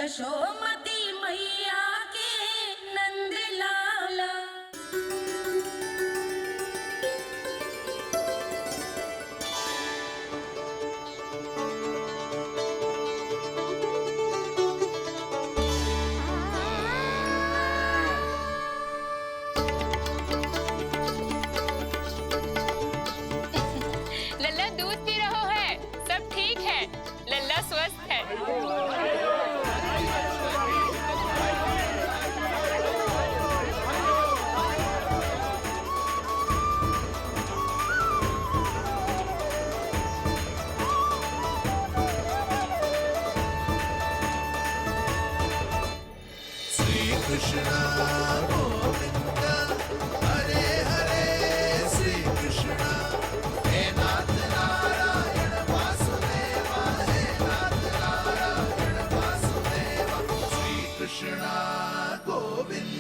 यशोमती मैया के नंद लाला। लल्ला दूध पी रहा है, सब ठीक है, लल्ला स्वस्थ है। श्री कृष्ण गोविंद हरे हरे, श्री कृष्ण हे नाथ नारायण वासुदेवा, हे नाथ नारायण वासुदेवा, श्री कृष्ण गोविंद।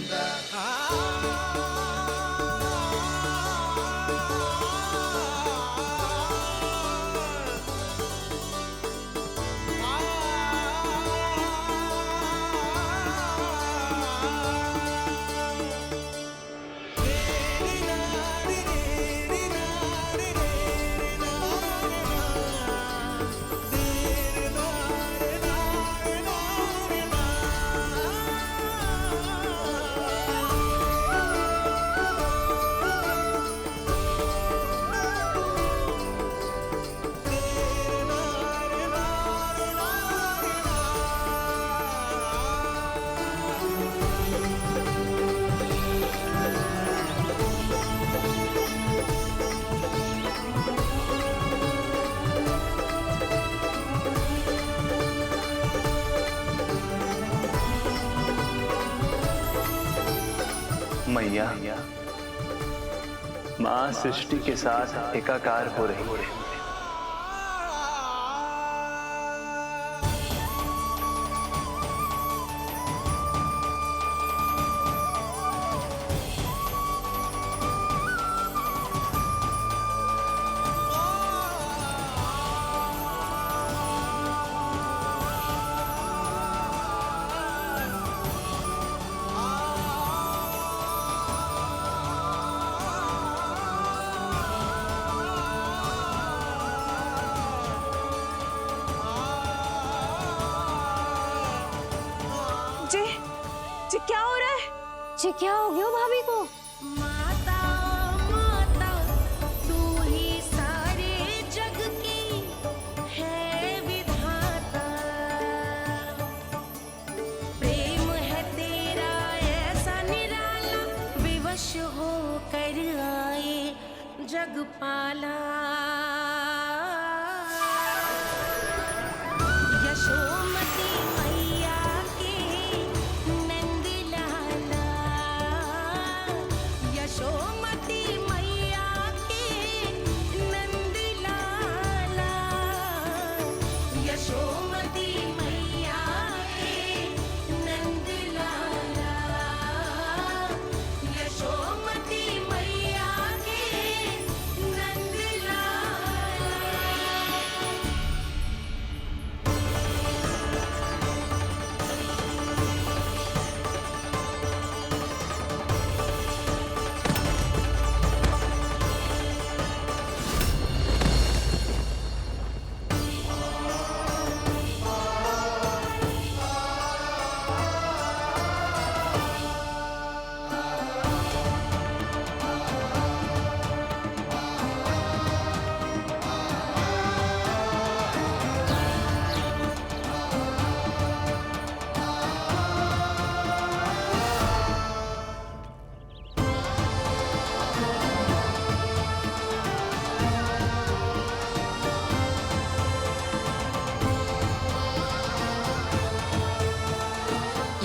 मैया, माँ सृष्टि के साथ एकाकार हो रही है। जी क्या हो रहा है? जी क्या हो गया भाभी को? माता माता तू ही सारे जग की है विधाता, प्रेम है तेरा ऐसा निराला, विवश हो कर आए जगपाला। यशोमती मैया के नंद लाला, यशोमती मैया के नंद लाला, यशोमती मैया के नंद लाला, यशोमती मैया के नंद लाला।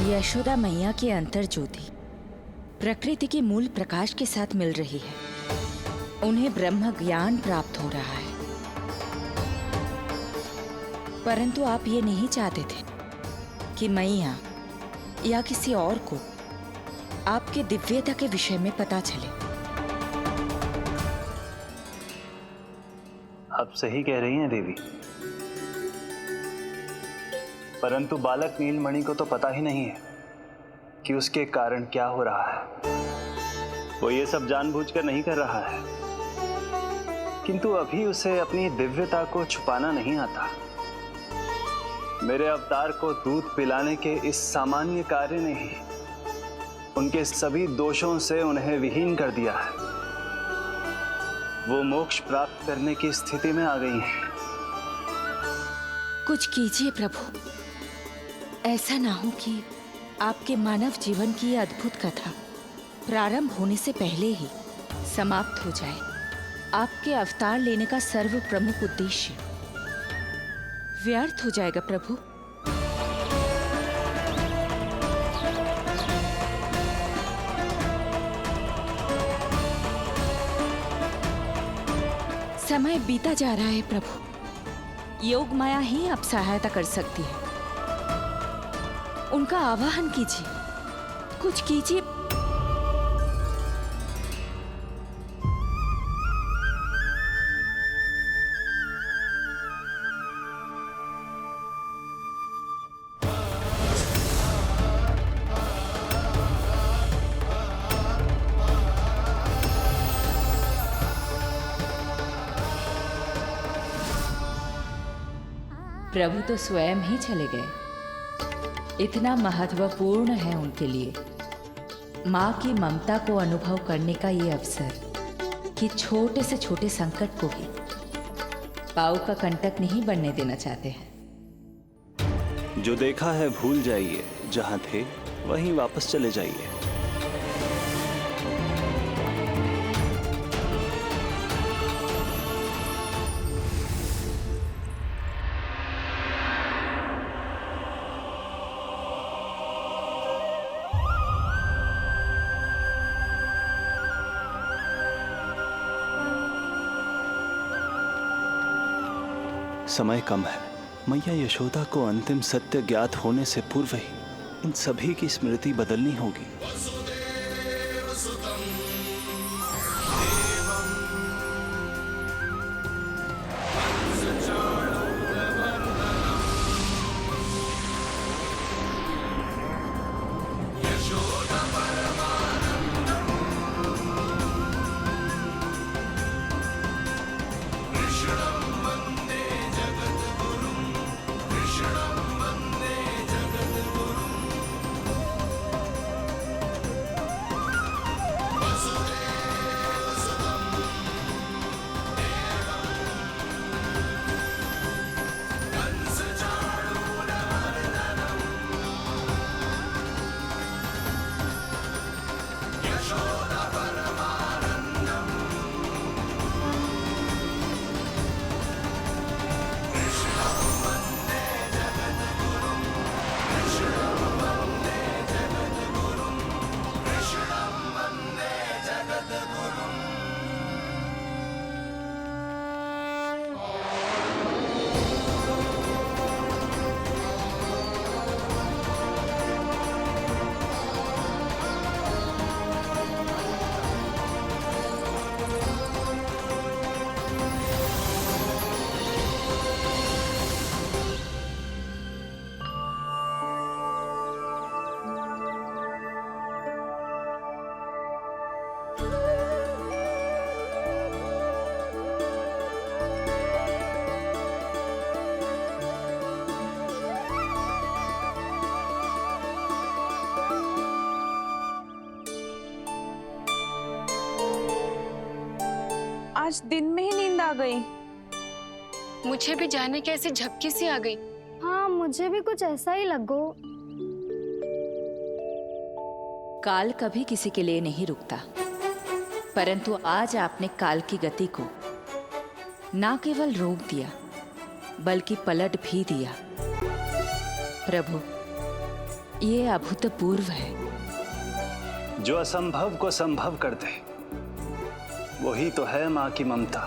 यशोदा मैया की अंतर ज्योति प्रकृति के मूल प्रकाश के साथ मिल रही है। उन्हें ब्रह्म ज्ञान प्राप्त हो रहा है, परंतु आप ये नहीं चाहते थे कि मैया या किसी और को आपके दिव्यता के विषय में पता चले। आप सही कह रही हैं देवी। परंतु बालक नीलमणि को तो पता ही नहीं है कि उसके कारण क्या हो रहा है। वो ये सब जानबूझकर नहीं कर रहा है, किंतु अभी उसे अपनी दिव्यता को छुपाना नहीं आता। मेरे अवतार को दूध पिलाने के इस सामान्य कार्य ने ही उनके सभी दोषों से उन्हें विहीन कर दिया है। वो मोक्ष प्राप्त करने की स्थिति में आ गई हैं। कुछ कीजिए प्रभु, ऐसा ना हो कि आपके मानव जीवन की यह अद्भुत कथा प्रारंभ होने से पहले ही समाप्त हो जाए। आपके अवतार लेने का सर्व प्रमुख उद्देश्य व्यर्थ हो जाएगा प्रभु। समय बीता जा रहा है प्रभु, योग माया ही आप सहायता कर सकती है। उनका आवाहन कीजिए, कुछ कीजिए। प्रभु तो स्वयं ही चले गए। इतना महत्वपूर्ण है उनके लिए माँ की ममता को अनुभव करने का ये अवसर कि छोटे से छोटे संकट को भी पाँव का कंटक नहीं बनने देना चाहते हैं। जो देखा है भूल जाइए, जहां थे वहीं वापस चले जाइए। समय कम है। मैया यशोदा को अंतिम सत्य ज्ञात होने से पूर्व ही इन सभी की स्मृति बदलनी होगी। आज दिन में ही नींद आ गई। मुझे भी जाने की ऐसी झपकी सी आ गई। हाँ, मुझे भी कुछ ऐसा ही लगो। काल कभी किसी के लिए नहीं रुकता, परंतु आज आपने काल की गति को ना केवल रोक दिया बल्कि पलट भी दिया। प्रभु, ये अभूतपूर्व है। जो असंभव को संभव कर दे वही तो है माँ की ममता।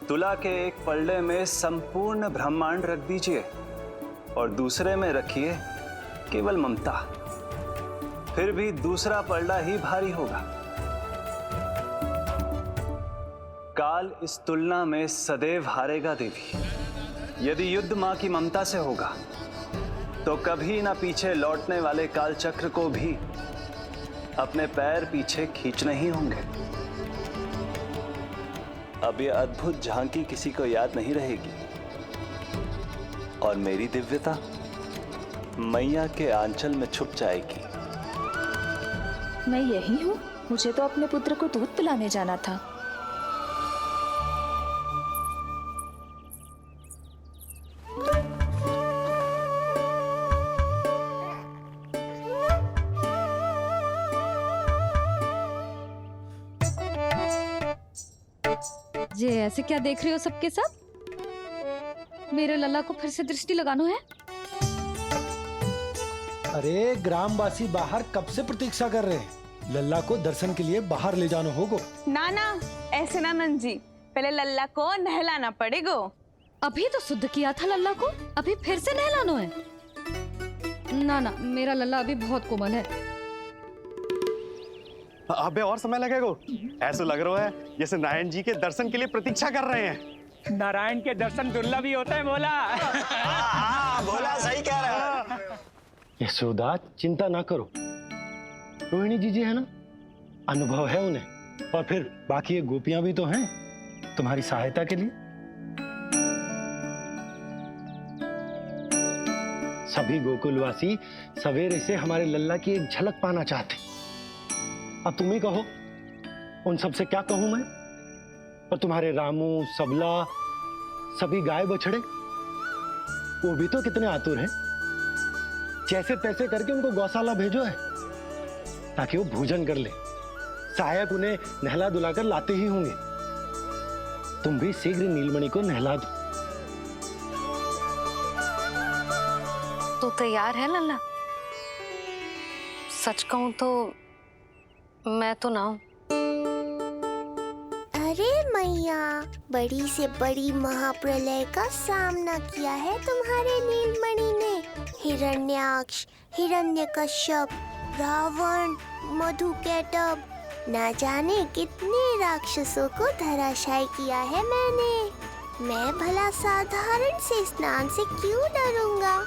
तुला के एक पल्ले में संपूर्ण ब्रह्मांड रख दीजिए और दूसरे में रखिए केवल ममता, फिर भी दूसरा पल्ला ही भारी होगा। काल इस तुलना में सदैव हारेगा देवी। यदि युद्ध माँ की ममता से होगा तो कभी ना पीछे लौटने वाले काल चक्र को भी अपने पैर पीछे खींचने ही होंगे। अब ये अद्भुत झांकी किसी को याद नहीं रहेगी और मेरी दिव्यता मैया के आंचल में छुप जाएगी। मैं यही हूँ। मुझे तो अपने पुत्र को दूध पिलाने जाना था। ये ऐसे क्या देख रहे हो सबके सब? मेरे लल्ला को फिर से दृष्टि लगाना है? अरे ग्रामवासी बाहर कब से प्रतीक्षा कर रहे हैं। लल्ला को दर्शन के लिए बाहर ले जाना होगा। ना ना, ऐसे ना नंद जी, पहले लल्ला को नहलाना पड़ेगा। अभी तो शुद्ध किया था लल्ला को, अभी फिर से नहलाना है? ना ना, मेरा लल्ला अभी बहुत कोमल है। अबे और समय लगेगा। ऐसा लग रहा है जैसे नारायण जी के दर्शन के लिए प्रतीक्षा कर रहे हैं। नारायण के दर्शन दुर्लभ ही होता है बोला। बोला सही कह रहा है। यशोदा चिंता ना करो, रोहिणी जी है ना, अनुभव है उन्हें। और फिर बाकी ये गोपियां भी तो हैं तुम्हारी सहायता के लिए। सभी गोकुलवासी सवेरे से हमारे लल्ला की एक झलक पाना चाहते। अब तुम ही कहो, उन सब से क्या कहूं मैं? और तुम्हारे रामू, सबला, सभी गाय बछड़े, वो भी तो कितने आतुर हैं। जैसे तैसे करके उनको गौशाला भेजो है ताकि वो भोजन कर ले। सहायक उन्हें नहला धुलाकर लाते ही होंगे। तुम भी शीघ्र नीलमणि को नहला दो। तो तैयार है लल्ला? सच कहूं तो मैं तो ना हूं। अरे मैया, बड़ी से बड़ी महाप्रलय का सामना किया है तुम्हारे नीलमणि ने। हिरण्याक्ष, हिरण्यकश्यप, रावण, मधुकैटभ, ना जाने कितने राक्षसों को धराशायी किया है मैंने। मैं भला साधारण से स्नान से क्यों डरूंगा?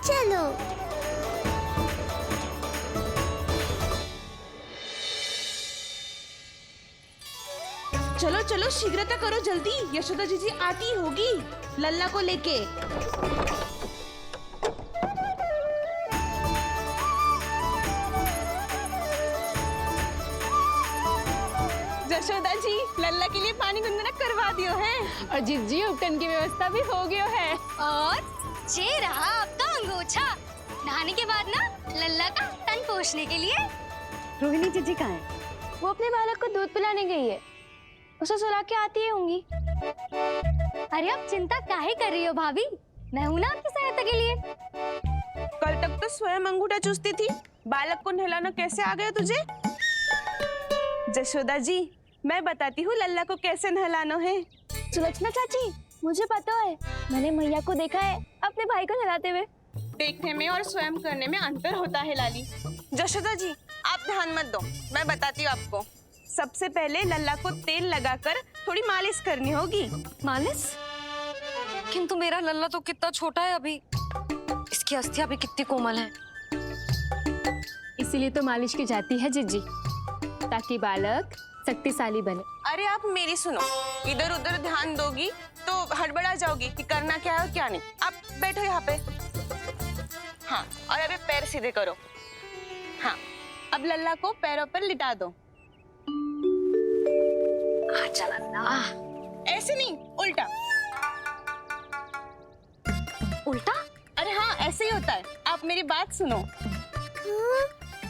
चलो। चलो चलो, शीघ्रता करो जल्दी, यशोदा जी आती होगी लल्ला को लेके। यशोदा जी, लल्ला के लिए पानी गुनगुना करवा दियो है। और जिज्जी उपटन की व्यवस्था भी हो गयो है। और ये रहा आपका अंगोछा। नहाने के बाद ना लल्ला का तन पोंछने के लिए। रोहिणी जीजी कहाँ है? वो अपने बालक को दूध पिलाने गई है। उसे सुला के आती ही होंगी। अरे आप चिंता काहे कर रही हो भाभी? मैं हूं ना आपकी सहायता के लिए। कल तक तो स्वयं अंगूठा चूसती थी, बालक को नहलाना कैसे आ गया तुझे? यशोदा जी, मैं बताती हूँ लल्ला को कैसे नहलाना है। सुलक्षणा चाची, मुझे पता है, मैंने मैया को देखा है अपने भाई को नहलाते हुए। देखने में और स्वयं करने में अंतर होता है लाली। यशोदा जी, आप ध्यान मत दो, मैं बताती हूँ आपको। सबसे पहले लल्ला को तेल लगाकर थोड़ी मालिश करनी होगी। मालिश? किंतु मेरा लल्ला तो कितना छोटा है अभी, इसकी अस्थियां भी कितनी कोमल हैं। इसीलिए तो मालिश की जाती है जिज्जी, ताकि बालक शक्तिशाली बने। अरे आप मेरी सुनो, इधर उधर ध्यान दोगी तो हड़बड़ा जाओगी कि करना क्या है और क्या नहीं। आप बैठो यहाँ पे। हाँ, और अभी पैर सीधे करो। हाँ, अब लल्ला को पैरों पर लिटा दो। आजा लल्ला। ऐसे नहीं, उल्टा। उल्टा? अरे हाँ, ऐसे ही होता है। आप मेरी बात सुनो।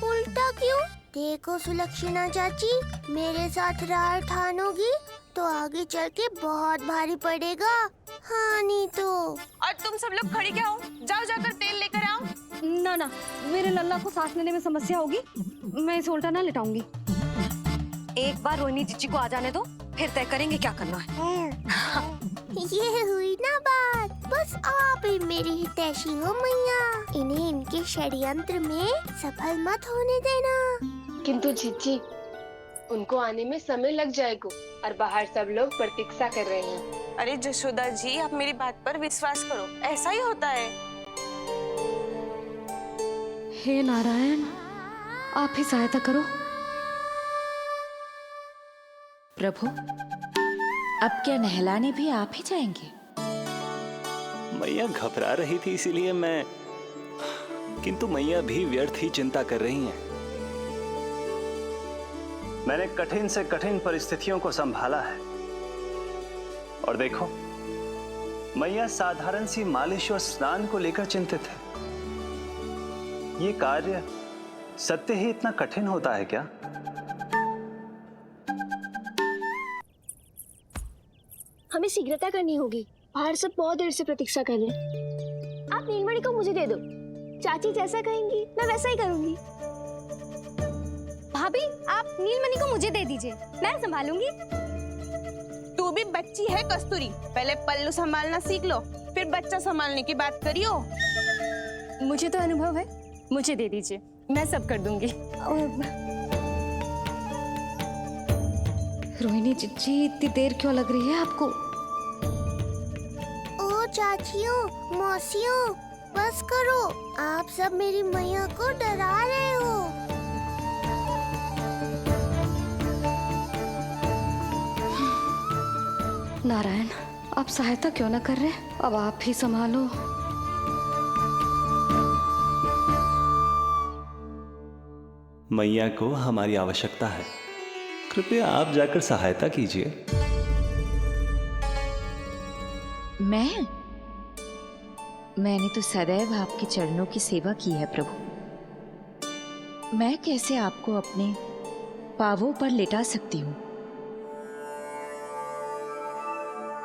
उल्टा क्यों? देखो सुलक्षणा चाची, मेरे साथ राह ठानोगी तो आगे चल के बहुत भारी पड़ेगा। हाँ नहीं तो। और तुम सब लोग खड़ी क्या हो? जाओ जाकर तेल लेकर आओ। ना ना, मेरे लल्ला को सांस लेने में समस्या होगी, मैं इसे उल्टा ना लिटाऊंगी। एक बार रोहिणी जीजी को आ जाने दो, फिर तय करेंगे क्या करना है। ये हुई ना बात। बस आप ही मेरी हितैषी हो मैया, इन्हें इनके षड्यंत्र में सफल मत होने देना। किंतु जीजी, उनको आने में समय लग जाएगा और बाहर सब लोग प्रतीक्षा कर रहे हैं। अरे यशोदा जी, आप मेरी बात पर विश्वास करो, ऐसा ही होता है। हे नारायण, आप ही सहायता करो। प्रभु, अब क्या नहलाने भी आप ही जाएंगे? मैया घबरा रही थी इसीलिए मैं, किंतु मैया भी व्यर्थ ही चिंता कर रही हैं। मैंने कठिन से कठिन परिस्थितियों को संभाला है और देखो, मैया साधारण सी मालिश और स्नान को लेकर चिंतित है। ये कार्य सत्य ही इतना कठिन होता है क्या? हमें शीघ्रता करनी होगी, बाहर सब बहुत देर से प्रतीक्षा कर रहे हैं। आप नीलमणि को मुझे दे दो, चाची जैसा कहेंगी मैं वैसा ही करूंगी। भाभी, आप नीलमणि को मुझे दे दीजिए, मैं संभालूंगी। तू भी बच्ची है कस्तूरी, पहले पल्लू संभालना सीख लो, फिर बच्चा संभालने की बात करियो। मुझे तो अनुभव है, मुझे दे दीजिए, मैं सब कर दूंगी। रोहिणी जीजी, इतनी देर क्यों लग रही है आपको? ओ चाचियों, मौसियों, बस करो, आप सब मेरी मैया को डरा रहे हो। नारायण, आप सहायता क्यों ना कर रहे? अब आप ही संभालो। मैया को हमारी आवश्यकता है, कृपया आप जाकर सहायता कीजिए। मैंने तो सदैव आपके चरणों की सेवा की है प्रभु। मैं कैसे आपको अपने पावों पर लेटा सकती हूँ?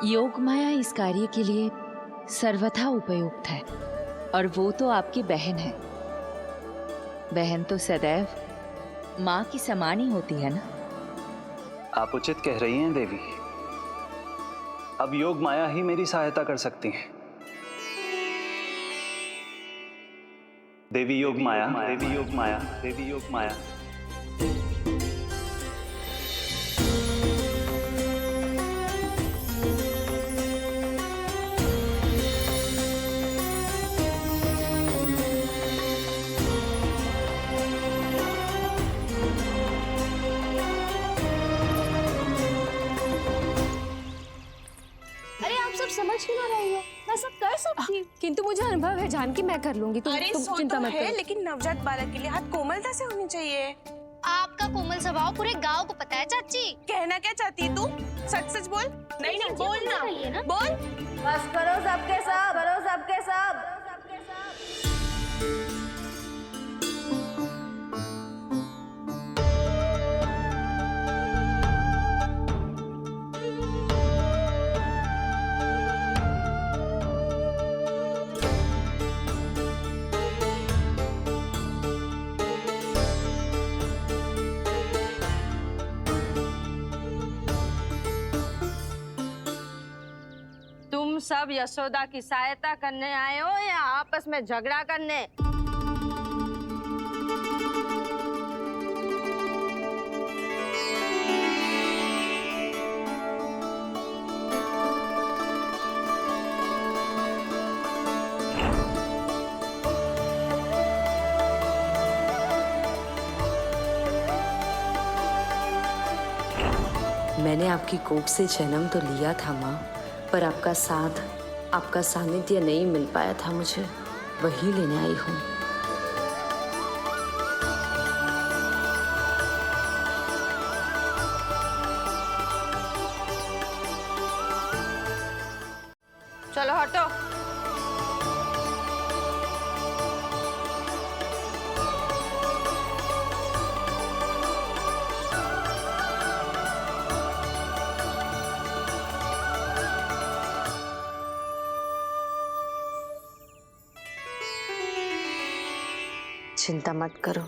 योग माया इस कार्य के लिए सर्वथा उपयुक्त है, और वो तो आपकी बहन है। बहन तो सदैव माँ की समान ही होती है ना। आप उचित कह रही हैं देवी, अब योग माया ही मेरी सहायता कर सकती हैं। देवी योग माया, देवी योग माया, देवी योग माया। अरे आप सब समझ क्यों ना रही हो? मैं सब कर सकती हूँ। किंतु मुझे अनुभव है जानकी, मैं कर लूंगी, तुम अरे सो चिंता तो मत है, करो। लेकिन नवजात बालक के लिए हाथ कोमलता से होनी चाहिए। आपका कोमल स्वभाव पूरे गांव को पता है चाची। कहना क्या चाहती है तू? सच सच बोल। नहीं नहीं, बोल ना, बोल। बस करो सबके सब, करो सबके सब। तुम सब यशोदा की सहायता करने आए हो या आपस में झगड़ा करने? मैंने आपकी कोख से जन्म तो लिया था माँ, पर आपका साथ, आपका सानिध्य नहीं मिल पाया था मुझे, वही लेने आई हूँ। चलो हटो। चिंता मत करो,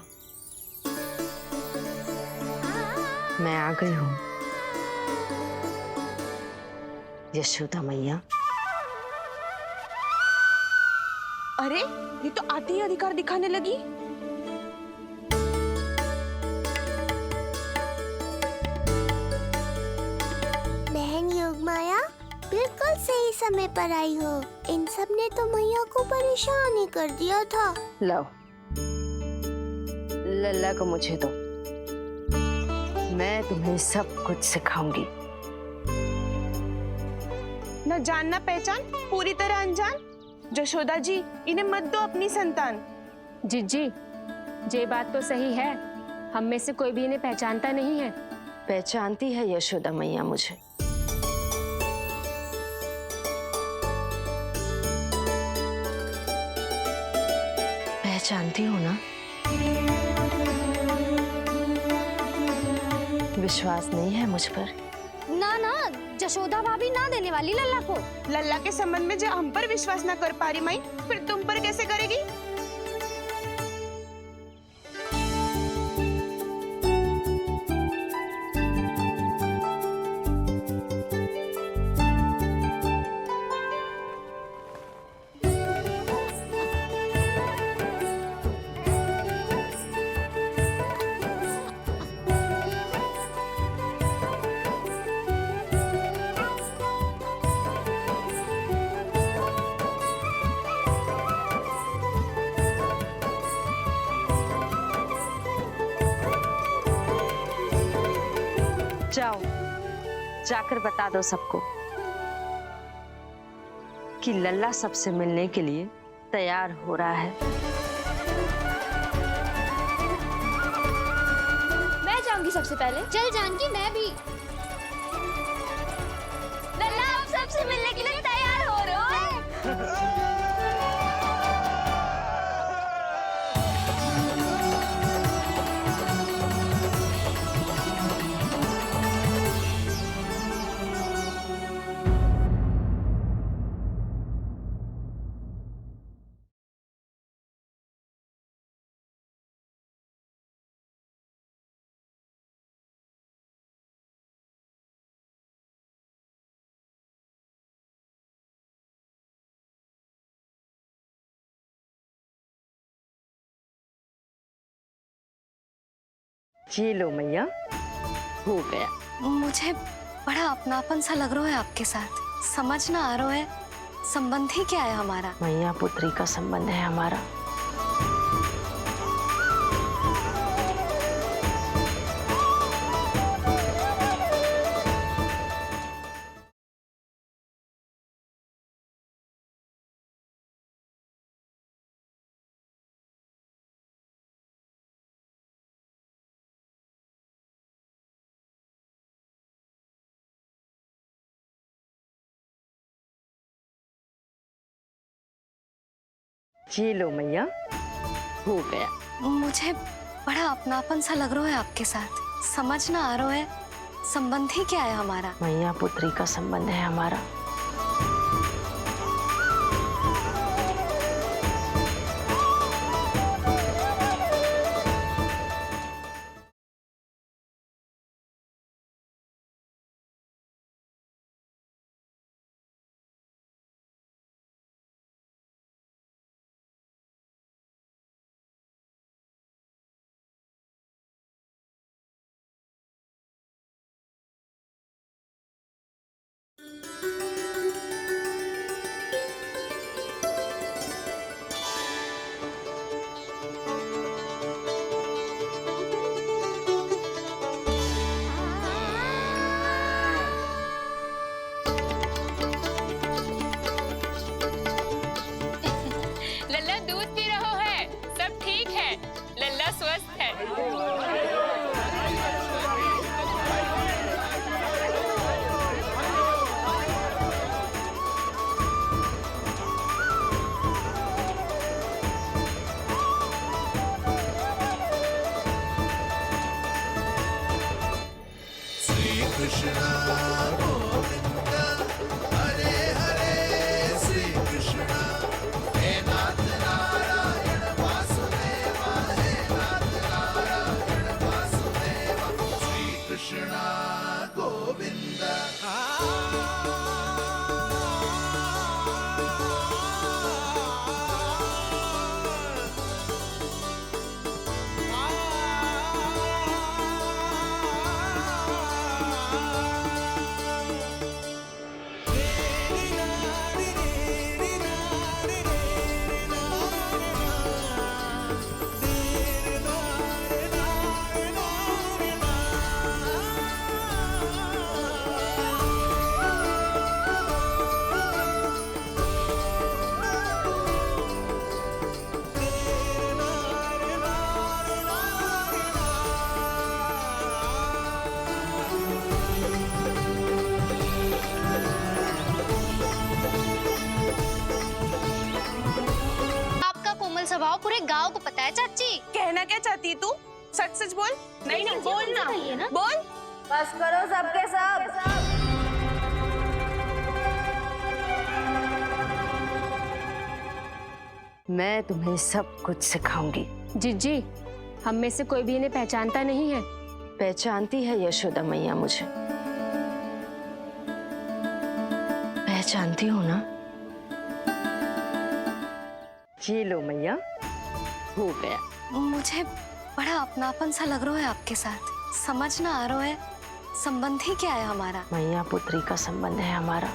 मैं आ गई हूँ यशोदा मैया। अरे ये तो आते ही अधिकार दिखाने लगी। बहन योगमाया, बिल्कुल सही समय पर आई हो। इन सब ने तो मैया को परेशान ही कर दिया था। लो, लल्ला को मुझे दो, मैं तुम्हें सब कुछ सिखाऊंगी। न जान न पहचान, पूरी तरह अनजान। जशोदा जी, इन्हें मत दो अपनी संतान। जीजी, ये बात तो सही है, हम में से कोई भी इन्हें पहचानता नहीं है। पहचानती है यशोदा मैया मुझे। पहचानती हो ना? विश्वास नहीं है मुझ पर? ना ना, जशोदा भाभी ना देने वाली लल्ला को। लल्ला के संबंध में जो हम पर विश्वास न कर पा रही माई, फिर तुम पर कैसे करेगी? जाओ, जाकर बता दो सबको कि लल्ला सबसे मिलने के लिए तैयार हो रहा है। मैं जाऊंगी सबसे पहले। चल जानकी, मैं भी। लल्ला आप सबसे मिलने के लिए तैयार हो रहे हो? ये लो मैया, हो गया। मुझे बड़ा अपनापन सा लग रहा है आपके साथ। समझ ना आ रहा है संबंध ही क्या है हमारा। मैया पुत्री का संबंध है हमारा। ये लो मैया, हो गया। मुझे बड़ा अपनापन सा लग रहा है आपके साथ। समझ ना आ रहा है संबंध ही क्या है हमारा। मैया पुत्री का संबंध है हमारा। लल्ला दूध पी रहो है, सब ठीक है, लल्ला स्वस्थ है। श्री कृष्ण गोविंद हरे हरे, श्री कृष्ण हे नाथ नारायण वासुदेवा, हे नाथ नारायण वासुदेवा, श्री कृष्ण गोविंद। है चाची। कहना क्या चाहती है तू? सच सच बोल। नहीं नहीं बोल ना, बोल। बस करो सबके सब। मैं तुम्हें सब कुछ सिखाऊंगी। जीजी, हम में से कोई भी इन्हें पहचानता नहीं है। पहचानती है यशोदा मैया मुझे, पहचानती हो ना? ये लो मैया, हो गया। मुझे बड़ा अपनापन सा लग रहा है आपके साथ। समझ ना आ रहा है संबंध ही क्या है हमारा। मैया पुत्री का संबंध है हमारा।